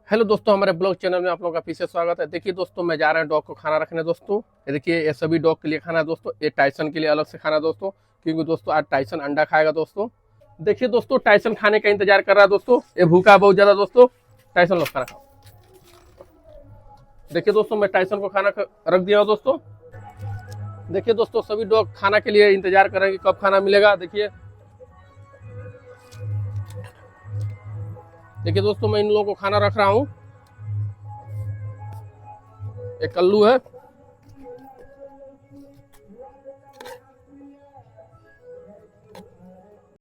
Hello दोस्तों, हमारे blog channel में आप लोगों का फिर से स्वागत है। देखिए दोस्तों, मैं जा रहा हूँ डॉग को खाना रखने दोस्तों। ये देखिए, ये सभी डॉग के लिए खाना है दोस्तों। ये टाइसन के लिए अलग से खाना है दोस्तों, क्योंकि दोस्तों आज टाइसन अंडा खाएगा दोस्तों। देखिए दोस्तों, टाइसन खाने का इंतजार कर रहा है दोस्तों। ये भूखा है बहुत ज्यादा दोस्तों। टाइसन लो खाना खाओ। देखिए दोस्तों, मैं टाइसन को खाना रख दिया हूँ दोस्तों। देखिए दोस्तों, सभी डॉग खाना के लिए इंतजार कर रहे हैं कि कब खाना मिलेगा। देखिए देखिए दोस्तों, मैं इन लोगों को खाना रख रहा हूँ। एक कल्लू है,